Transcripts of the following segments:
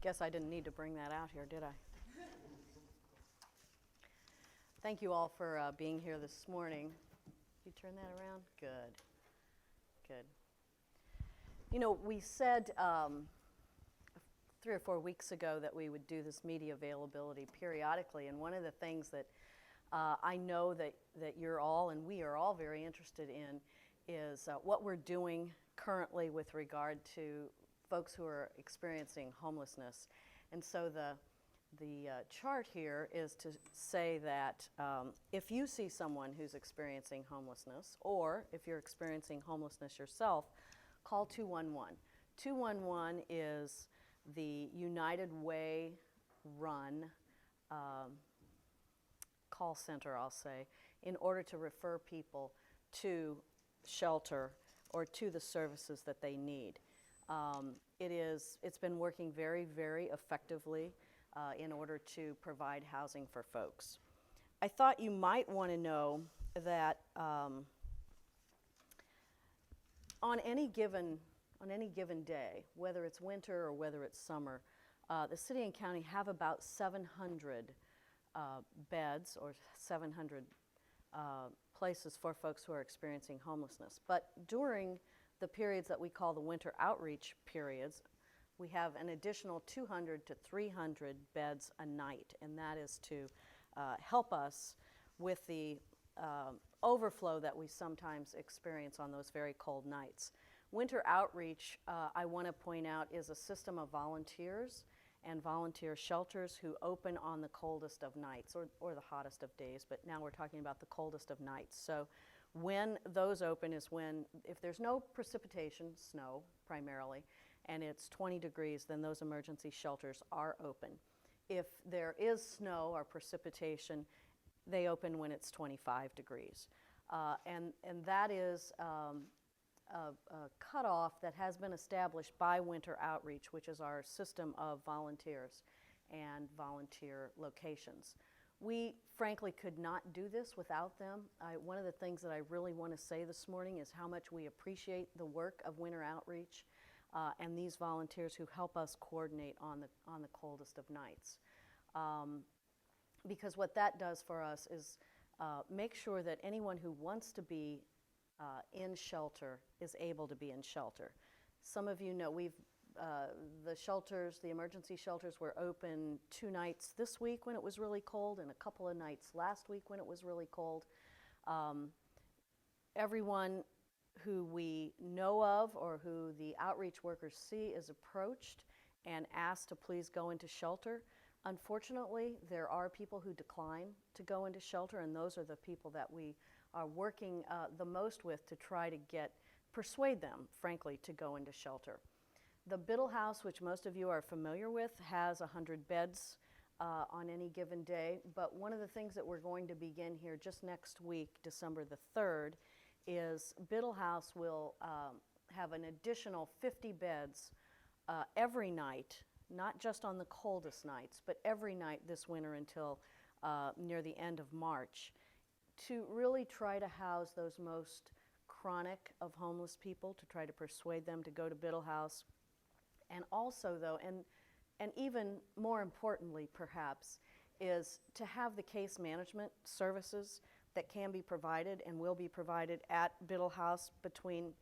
Guess I didn't need to bring that out here, did I? Thank you all for being here this morning. You turn that around? Good. Good. You know, we said 3 or 4 weeks ago that we would do this media availability periodically, and one of the things that I know that you're all and we are all very interested in is what we're doing currently with regard to folks who are experiencing homelessness. And so the chart here is to say that if you see someone who's experiencing homelessness, or if you're experiencing homelessness yourself, call 211. 211 is the United Way run call center, I'll say, in order to refer people to shelter or to the services that they need. It's been working very, very effectively in order to provide housing for folks. I thought you might want to know that on any given day, whether it's winter or whether it's summer, the city and county have about 700 beds or 700 places for folks who are experiencing homelessness. But during the periods that we call the winter outreach periods, we have an additional 200 to 300 beds a night, and that is to help us with the overflow that we sometimes experience on those very cold nights. Winter outreach, I want to point out, is a system of volunteers and volunteer shelters who open on the coldest of nights or the hottest of days, but now we're talking about the coldest of nights. So when those open is when, if there's no precipitation, snow primarily, and it's 20 degrees, then those emergency shelters are open. If there is snow or precipitation, they open when it's 25 degrees. And that is a cutoff that has been established by Winter Outreach, which is our system of volunteers and volunteer locations. We frankly could not do this without them. One of the things that I really want to say this morning is how much we appreciate the work of Winter Outreach and these volunteers who help us coordinate on the coldest of nights. Because what that does for us is make sure that anyone who wants to be in shelter is able to be in shelter. Some of you know the shelters, the emergency shelters were open 2 nights this week when it was really cold and a couple of nights last week when it was really cold. Everyone who we know of or who the outreach workers see is approached and asked to please go into shelter. Unfortunately, there are people who decline to go into shelter, and those are the people that we are working the most with to try to persuade them, frankly, to go into shelter. The Biddle House, which most of you are familiar with, has 100 beds on any given day, but one of the things that we're going to begin here just next week, December the 3rd, is Biddle House will have an additional 50 beds every night, not just on the coldest nights, but every night this winter until near the end of March, to really try to house those most chronic of homeless people, to try to persuade them to go to Biddle House. And also, though, and even more importantly, perhaps, is to have the case management services that can be provided and will be provided at Biddle House between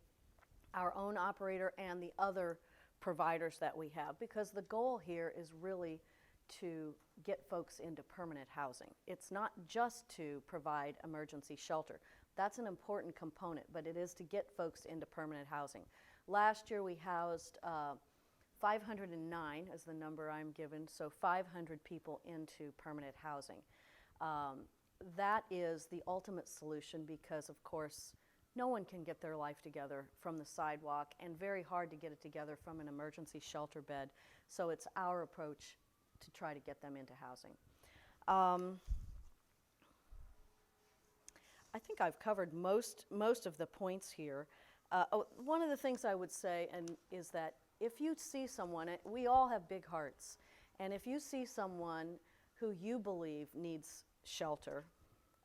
our own operator and the other providers that we have, because the goal here is really to get folks into permanent housing. It's not just to provide emergency shelter. That's an important component, but it is to get folks into permanent housing. Last year we housed 509 is the number I'm given, so 500 people into permanent housing. That is the ultimate solution because, of course, no one can get their life together from the sidewalk, and very hard to get it together from an emergency shelter bed. So it's our approach to try to get them into housing. I think I've covered most of the points here. One of the things I would say is that if you see someone, we all have big hearts, and if you see someone who you believe needs shelter,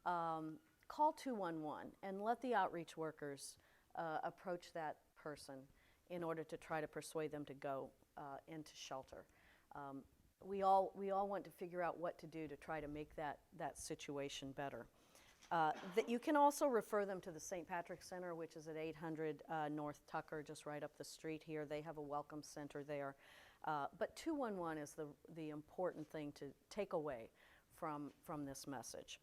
call 211 and let the outreach workers approach that person in order to try to persuade them to go into shelter. We all want to figure out what to do to try to make that situation better. That you can also refer them to the St. Patrick's Center, which is at 800 North Tucker, just right up the street here. They have a welcome center there. But 211 is the important thing to take away from this message.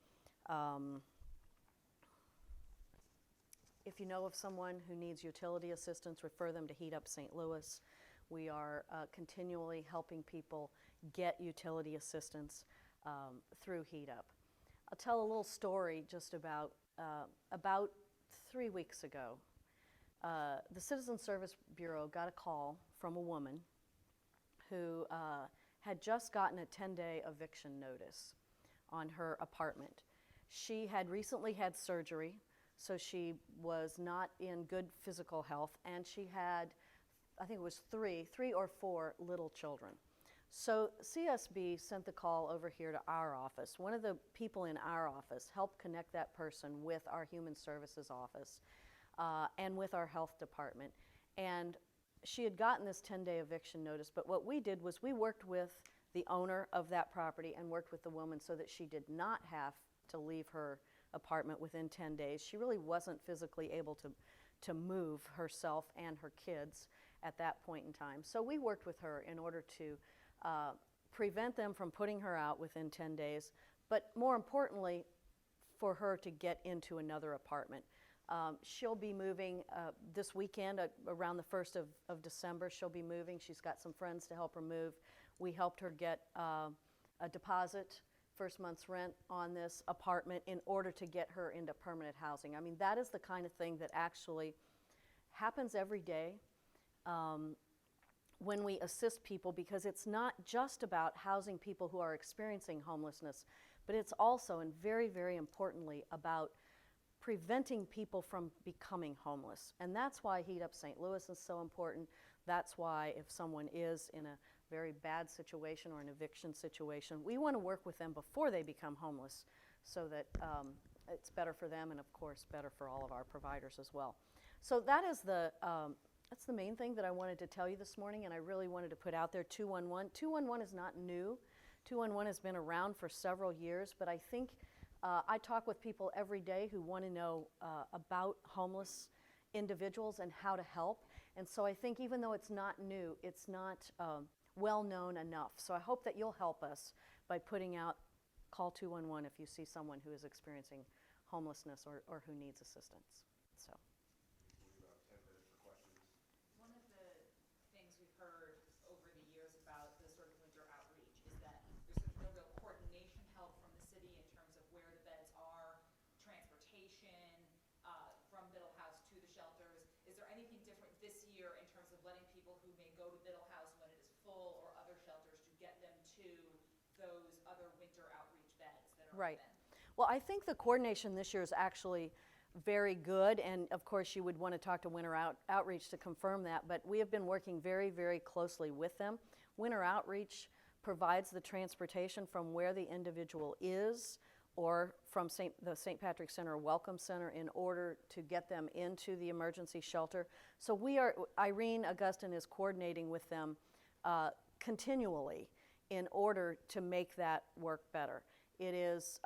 If you know of someone who needs utility assistance, refer them to Heat Up St. Louis. We are continually helping people get utility assistance through Heat Up. I'll tell a little story just about 3 weeks ago. The Citizen Service Bureau got a call from a woman who had just gotten a 10-day eviction notice on her apartment. She had recently had surgery, so she was not in good physical health, and she had, I think it was three or four little children. So CSB sent the call over here to our office. One of the people in our office helped connect that person with our Human Services office and with our health department. And she had gotten this 10-day eviction notice, but what we did was we worked with the owner of that property and worked with the woman so that she did not have to leave her apartment within 10 days. She really wasn't physically able to move herself and her kids at that point in time. So we worked with her in order to prevent them from putting her out within 10 days, but more importantly, for her to get into another apartment. She'll be moving this weekend around the 1st of December. She'll be moving. She's got some friends to help her move. We helped her get a deposit, first month's rent on this apartment in order to get her into permanent housing. I mean, that is the kind of thing that actually happens every day when we assist people, because it's not just about housing people who are experiencing homelessness, but it's also, and very, very importantly, about preventing people from becoming homeless. And that's why Heat Up St. Louis is so important. That's why if someone is in a very bad situation or an eviction situation, we want to work with them before they become homeless so that it's better for them and, of course, better for all of our providers as well. So that is that's the main thing that I wanted to tell you this morning, and I really wanted to put out there 211. 211 is not new. 211 has been around for several years, but I think I talk with people every day who want to know about homeless individuals and how to help. And so I think even though it's not new, it's not well known enough. So I hope that you'll help us by putting out call 211 if you see someone who is experiencing homelessness or who needs assistance. So. We have about 10 minutes for questions. One of the things we've heard over the years about the sort of winter outreach is that there's no real coordination help from the city in terms of where the beds are, transportation from Biddle House to the shelters. Is there anything different this year in terms of letting people who may go to Biddle House when it is full or other shelters to get them to those other winter outreach beds that are Right. open? Well, I think the coordination this year is actually very good, and of course you would want to talk to Winter Outreach to confirm that, but we have been working very, very closely with them. Winter Outreach provides the transportation from where the individual is or from the St. Patrick's Center Welcome Center in order to get them into the emergency shelter. So Irene Augustin is coordinating with them continually in order to make that work better. It is,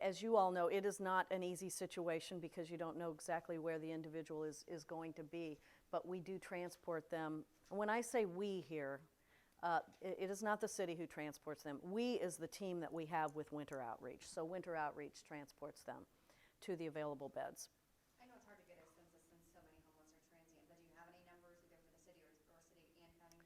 as you all know, it is not an easy situation because you don't know exactly where the individual is going to be, but we do transport them. When I say we here, it is not the city who transports them. We is the team that we have with Winter Outreach. So Winter Outreach transports them to the available beds. I know it's hard to get a census since so many homeless are transient, but do you have any numbers either for the city or city and county?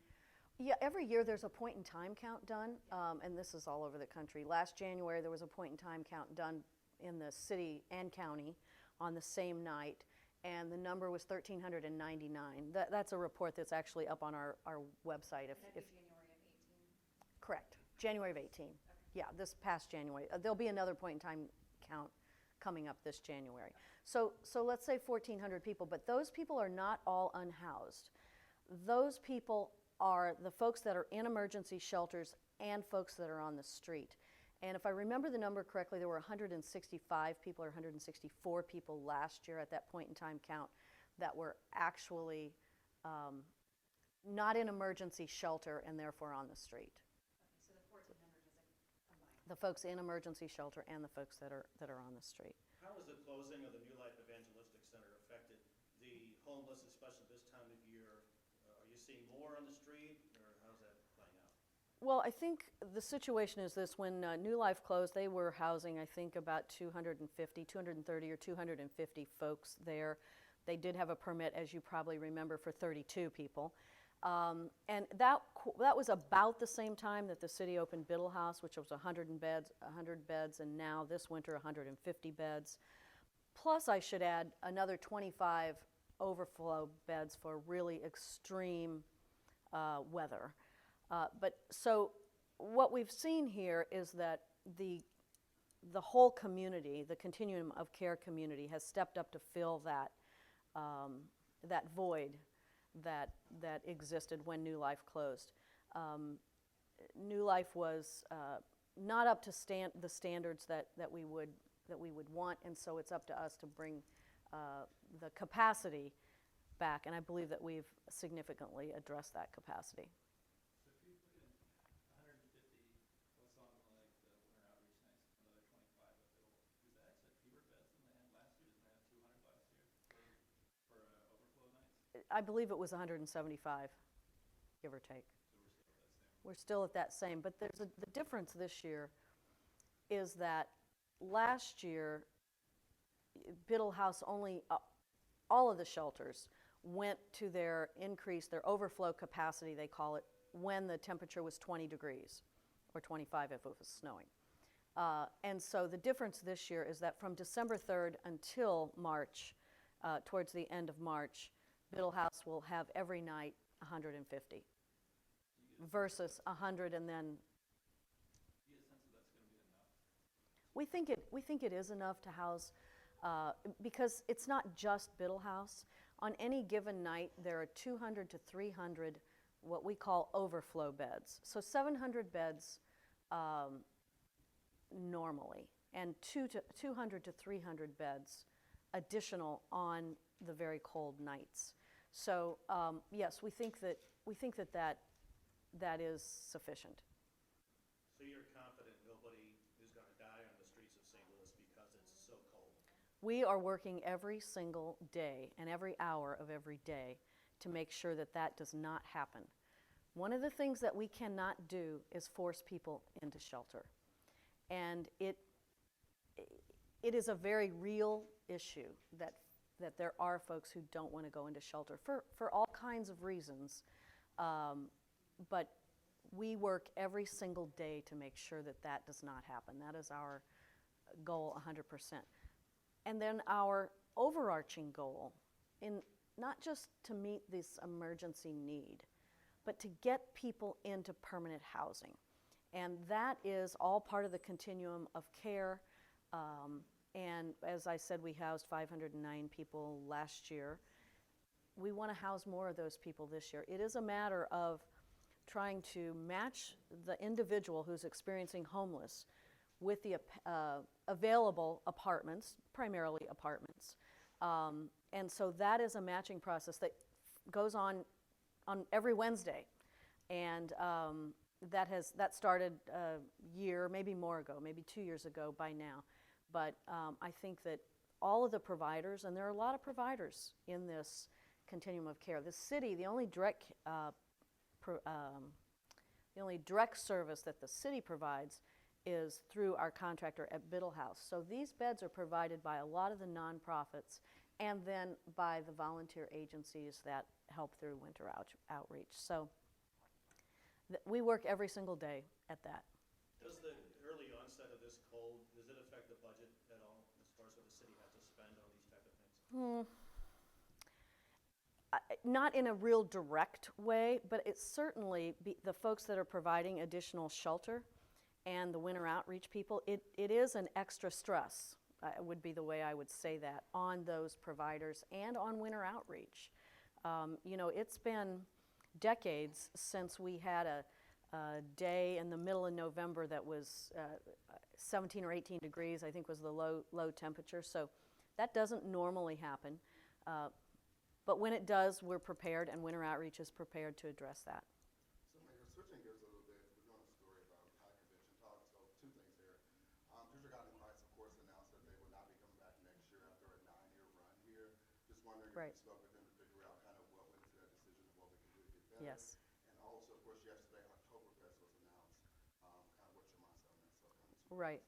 Yeah, every year there's a point in time count done, and this is all over the country. Last January there was a point in time count done in the city and county on the same night, and the number was 1,399. That's a report that's actually up on our website. Would that be January of 18? Correct, January of 18. Okay. Yeah, this past January. There'll be another point in time count coming up this January. So let's say 1,400 people, but those people are not all unhoused. Those people are the folks that are in emergency shelters and folks that are on the street. And if I remember the number correctly, there were 165 people or 164 people last year at that point in time count that were actually not in emergency shelter and therefore on the street. Okay, so the 1,400 is combined. The folks in emergency shelter and the folks that are on the street. How has the closing of the New Life Evangelistic Center affected the homeless, especially this time of year? Are you seeing more on the street, or how's that playing out? Well, I think the situation is this. When New Life closed, they were housing, I think, about 230 or 250 folks there. They did have a permit, as you probably remember, for 32 people. And that was about the same time that the city opened Biddle House, which was 100 beds, and now this winter 150 beds. Plus, I should add another 25 overflow beds for really extreme weather. But so what we've seen here is that the whole community, the continuum of care community, has stepped up to fill that void that existed when New Life closed. New Life was not up to the standards that we would want, and so it's up to us to bring the capacity back, and I believe that we've significantly addressed that capacity. So if you put in 150, what's on like the winter outreach nights, another 25 at Biddle, is that actually fewer beds than they had last year? Didn't they have 200 last year for overflow nights? I believe it was 175, give or take. So We're still at that same, but the difference this year is that last year, Biddle House only, all of the shelters went to their overflow capacity, they call it, when the temperature was 20 degrees, or 25 if it was snowing. And so the difference this year is that from December 3rd until March, towards the end of March, Biddle House will have every night 150 versus 100, and then do you get a sense that that's going to be enough? we think it is enough to house, because it's not just Biddle House. On any given night, there are 200 to 300 what we call overflow beds. So 700 beds normally, and 200 to 300 beds additional on the very cold nights. So yes, we think that is sufficient. So you're confident nobody is going to die on the streets of St. Louis because it's so cold? We are working every single day and every hour of every day to make sure that that does not happen. One of the things that we cannot do is force people into shelter. And it is a very real issue that there are folks who don't want to go into shelter for all kinds of reasons. But we work every single day to make sure that that does not happen. That is our goal 100%. And then our overarching goal, in not just to meet this emergency need, but to get people into permanent housing. And that is all part of the continuum of care. And as I said, we housed 509 people last year. We want to house more of those people this year. It is a matter of trying to match the individual who's experiencing homeless with the available apartments, primarily apartments. And so that is a matching process that goes on every Wednesday. And that started a year, maybe more ago, maybe 2 years ago by now. But I think that all of the providers, and there are a lot of providers in this continuum of care. The city, the only direct service that the city provides is through our contractor at Biddle House. So these beds are provided by a lot of the nonprofits and then by the volunteer agencies that help through winter outreach. So we work every single day at that. Does the early onset of this cold, does it affect the budget at all as far as what the city has to spend on these type of things? Not in a real direct way, but it's certainly the folks that are providing additional shelter and the winter outreach people, it is an extra stress, would be the way I would say that, on those providers and on winter outreach. It's been decades since we had a day in the middle of November that was 17 or 18 degrees, I think was the low temperature. So that doesn't normally happen. But when it does, we're prepared, and Winter Outreach is prepared to address that. So Mayor, switching gears a little bit, we're doing a story about high convention talk, so two things here. District Guiding Christ, of course, announced that they will not be coming back next year after a 9-year run here. Just wondering Right. if you spoke with them to figure out kind of what went into that decision and what we can do to get better. Yes. And also, of course, yesterday, Oktoberfest was announced. Kind of what's your mindset on that? So kind of two Right.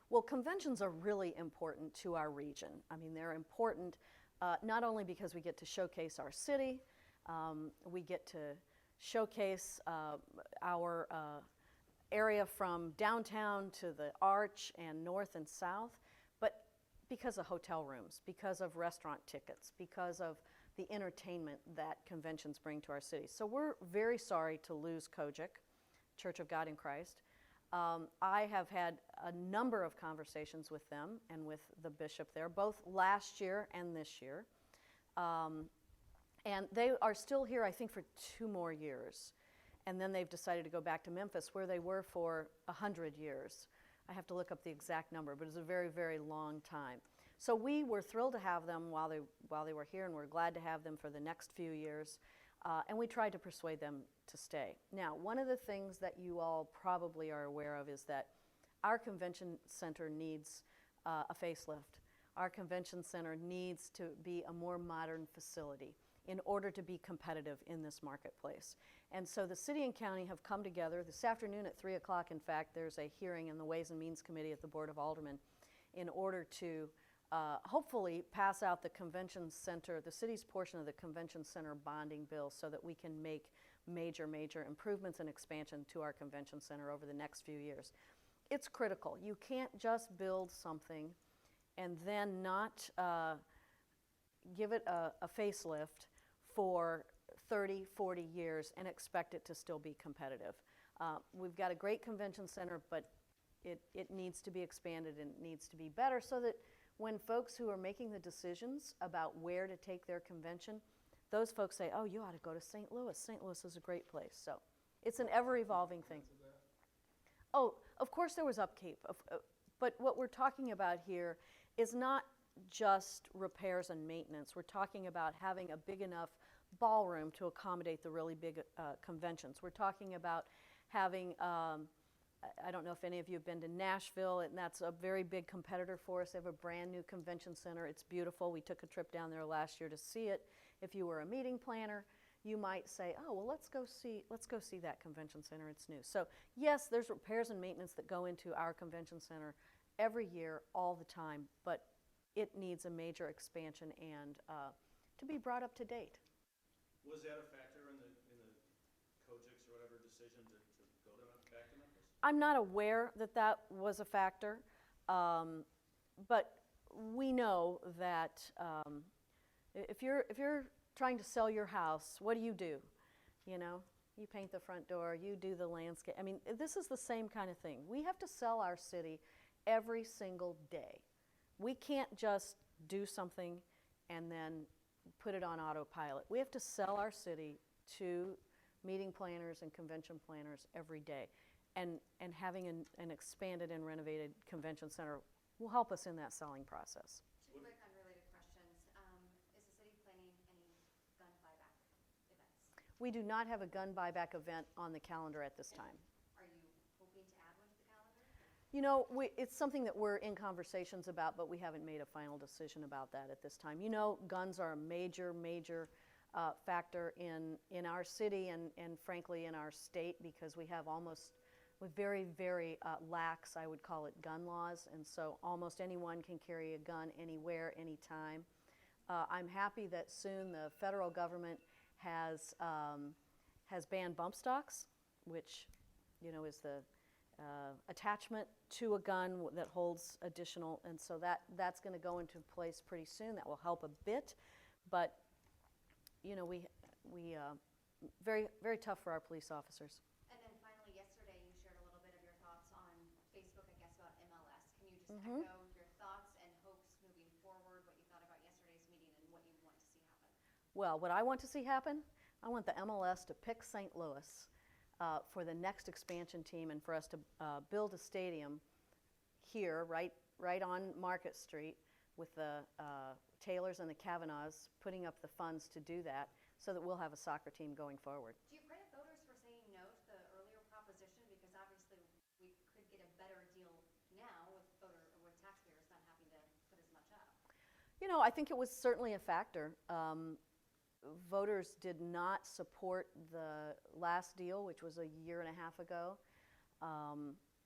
Well, conventions are really important to our region. I mean, they're important not only because we get to showcase our city, we get to showcase our area from downtown to the Arch and north and south, but because of hotel rooms, because of restaurant tickets, because of the entertainment that conventions bring to our city. So we're very sorry to lose Kojic, Church of God in Christ. I have had a number of conversations with them and with the bishop there, both last year and this year. And they are still here, I think, for 2 more years. And then they've decided to go back to Memphis, where they were for 100 years. I have to look up the exact number, but it's a very, very long time. So we were thrilled to have them while they were here, and we're glad to have them for the next few years. And we tried to persuade them to stay. Now, one of the things that you all probably are aware of is that our convention center needs a facelift. Our convention center needs to be a more modern facility in order to be competitive in this marketplace. And so the city and county have come together. This afternoon at 3 o'clock, in fact, there's a hearing in the Ways and Means Committee at the Board of Aldermen in order to hopefully pass out the convention center, the city's portion of the convention center bonding bill, so that we can make major improvements and expansion to our convention center over the next few years. It's critical. You can't just build something and then not give it a facelift for 30, 40 years and expect it to still be competitive. We've got a great convention center, but it needs to be expanded and it needs to be better so that when folks who are making the decisions about where to take their convention, those folks say, oh, you ought to go to St. Louis. St. Louis is a great place. So it's an ever-evolving thing. Oh, of course there was upkeep. But what we're talking about here is not just repairs and maintenance. We're talking about having a big enough ballroom to accommodate the really big conventions. We're talking about having I don't know if any of you have been to Nashville, and that's a very big competitor for us. They have a brand new convention center. It's beautiful. We took a trip down there last year to see it. If you were a meeting planner, you might say, oh, well, let's go see that convention center. It's new. So yes, there's repairs and maintenance that go into our convention center every year, all the time, but it needs a major expansion and to be brought up to date. Was that a factor in the Kojik's or whatever decision to go back to Memphis? I'm not aware that that was a factor, but we know that if you're trying to sell your house, what do? You know, you paint the front door, you do the landscape. I mean, this is the same kind of thing. We have to sell our city every single day. We can't just do something and then put it on autopilot. We have to sell our city to meeting planners and convention planners every day. And having an expanded and renovated convention center will help us in that selling process. Two quick unrelated questions. Is the city planning any gun buyback events? We do not have a gun buyback event on the calendar at this time. Are you hoping to add one to the calendar? You know, it's something that we're in conversations about, but we haven't made a final decision about that at this time. You know, guns are a major factor in our city and frankly in our state, because we have very, very lax, I would call it, gun laws, and so almost anyone can carry a gun anywhere, anytime. I'm happy that soon the federal government has banned bump stocks, which, you know, is the attachment to a gun that holds additional, and so that's going to go into place pretty soon. That will help a bit, but you know, we very, very tough for our police officers. And then finally, yesterday you shared a little bit of your thoughts on Facebook, I guess, about MLS. Can you just Mm-hmm. echo your thoughts and hopes moving forward, what you thought about yesterday's meeting and what you want to see happen? Well, what I want to see happen, I want the MLS to pick St. Louis for the next expansion team and for us to build a stadium here, right on Market Street, with the Taylors and the Kavanaughs putting up the funds to do that so that we'll have a soccer team going forward. Do you credit voters for saying no to the earlier proposition? Because obviously we could get a better deal now with taxpayers not having to put as much up. You know, I think it was certainly a factor. Voters did not support the last deal, which was a year and a half ago.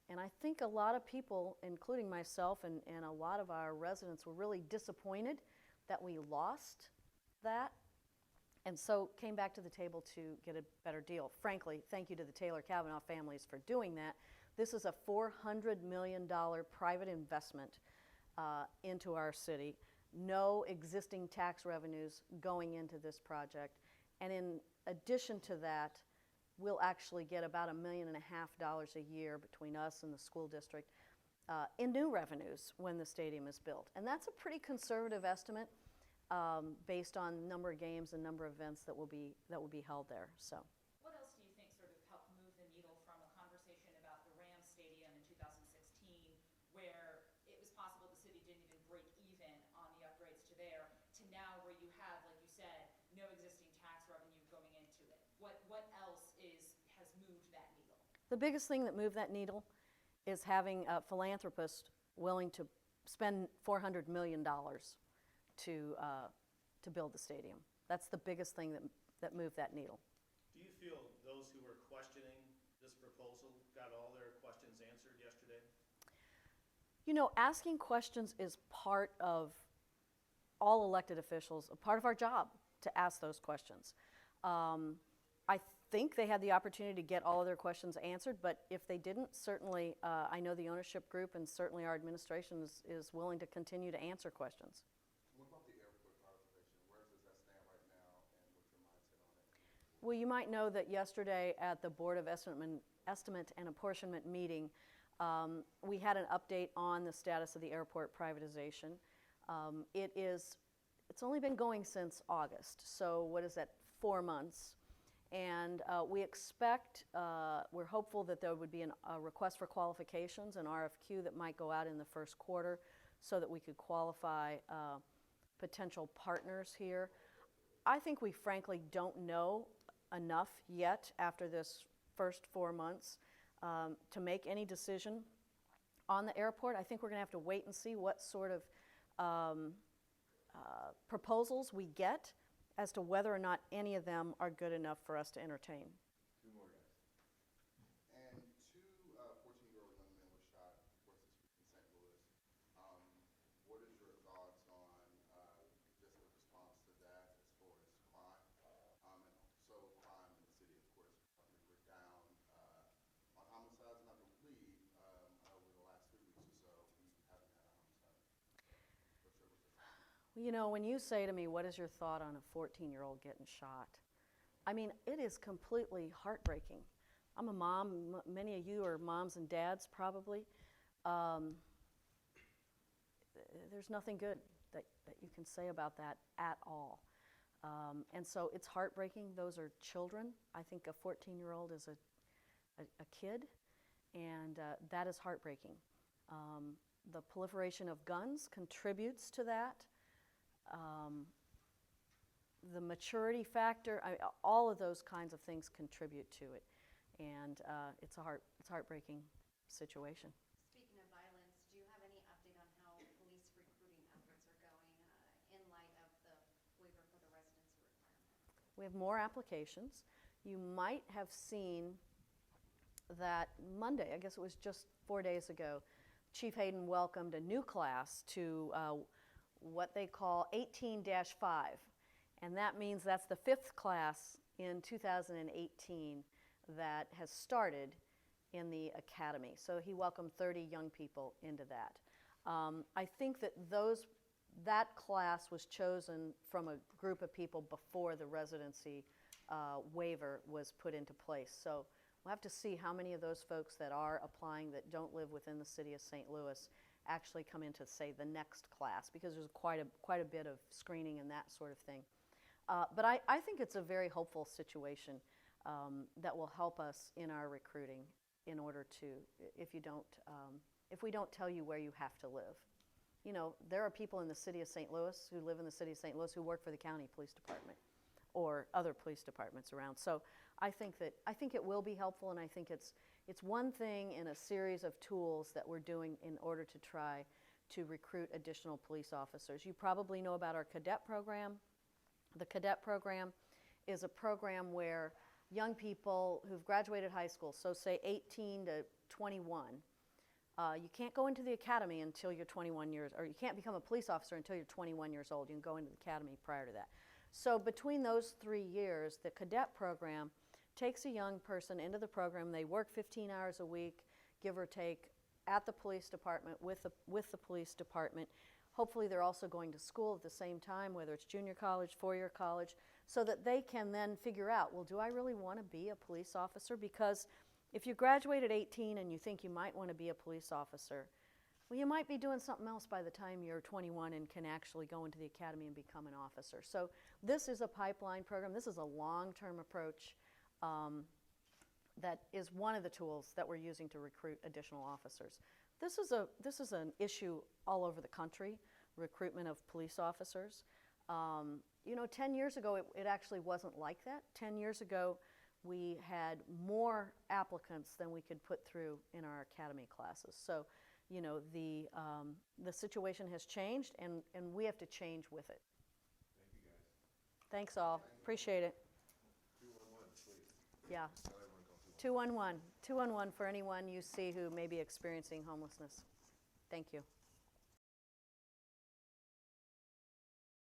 And I think a lot of people, including myself and a lot of our residents, were really disappointed that we lost that, and so came back to the table to get a better deal. Frankly, thank you to the Taylor-Kavanaugh families for doing that. This is a $400 million private investment into our city. No existing tax revenues going into this project. And in addition to that, we'll actually get about $1.5 million a year between us and the school district in new revenues when the stadium is built. And that's a pretty conservative estimate based on number of games and number of events that will be held there. So. What else do you think sort of helped move the needle from a conversation about the Rams Stadium in 2016, where it was possible the city didn't even break even on the upgrades to there, to now where you have, like you said, no existing tax revenue going into it? What else has moved that needle? The biggest thing that moved that needle is having a philanthropist willing to spend $400 million to build the stadium. That's the biggest thing that moved that needle. Do you feel those who were questioning this proposal got all their questions answered yesterday? You know, asking questions is part of all elected officials, a part of our job to ask those questions. I think they had the opportunity to get all of their questions answered, but if they didn't, certainly I know the ownership group and certainly our administration is willing to continue to answer questions. What about the airport privatization? Where does that stand right now, and what's your mindset on it? Well, you might know that yesterday at the Board of Estimate and Apportionment meeting, we had an update on the status of the airport privatization. It's only been going since August, so what is that, 4 months? And we expect, we're hopeful that there would be a request for qualifications, an RFQ that might go out in the first quarter so that we could qualify potential partners here. I think we frankly don't know enough yet after this first 4 months to make any decision on the airport. I think we're going to have to wait and see what sort of proposals we get as to whether or not any of them are good enough for us to entertain. Two more guys. And two 14-year-old young men were shot, of course, this week in St. Louis. What is your thoughts on just the response to that as far as crime? And also crime in the city, of course. We're down on homicides, and I believe over the last 3 weeks or so, we haven't had a homicide. What's your thought? You know, when you say to me, what is your thought on a 14-year-old getting shot? I mean, it is completely heartbreaking. I'm a mom. Many of you are moms and dads, probably. There's nothing good that you can say about that at all. And so it's heartbreaking. Those are children. I think a 14-year-old is a kid, and that is heartbreaking. The proliferation of guns contributes to that. The maturity factor, all of those kinds of things contribute to it, and it's a heartbreaking situation. Speaking of violence, do you have any update on how police recruiting efforts are going in light of the waiver for the residency requirement? We have more applications. You might have seen that Monday, I guess it was just 4 days ago, Chief Hayden welcomed a new class to what they call 18-5. And that means that's the 5th class in 2018 that has started in the academy. So he welcomed 30 young people into that. I think that that class was chosen from a group of people before the residency waiver was put into place. So we'll have to see how many of those folks that are applying that don't live within the city of St. Louis actually come into, say, the next class, because there's quite a bit of screening and that sort of thing. But I think it's a very hopeful situation that will help us in our recruiting in order to, if we don't tell you where you have to live. there are people in the city of St. Louis who live in the city of St. Louis who work for the county police department or other police departments around. So I think it will be helpful, and I think it's one thing in a series of tools that we're doing in order to try to recruit additional police officers. You probably know about our cadet program. The cadet program is a program where young people who've graduated high school, so say 18 to 21, you can't go into the academy until you're 21 years, or you can't become a police officer until you're 21 years old. You can go into the academy prior to that. So between those 3 years, the cadet program takes a young person into the program. They work 15 hours a week, give or take, at the police department with the police department. Hopefully they're also going to school at the same time, whether it's junior college, four-year college, so that they can then figure out, well, do I really want to be a police officer? Because if you graduate at 18 and you think you might want to be a police officer, well, you might be doing something else by the time you're 21 and can actually go into the academy and become an officer. So this is a pipeline program. This is a long-term approach that is one of the tools that we're using to recruit additional officers. This is an issue all over the country, recruitment of police officers. 10 years ago, it actually wasn't like that. 10 years ago, we had more applicants than we could put through in our academy classes. So, the situation has changed, and we have to change with it. Thank you, guys. Thanks all. Appreciate it. 211, please. Yeah. Tell everyone to call 211. 211. 211 for anyone you see who may be experiencing homelessness. Thank you.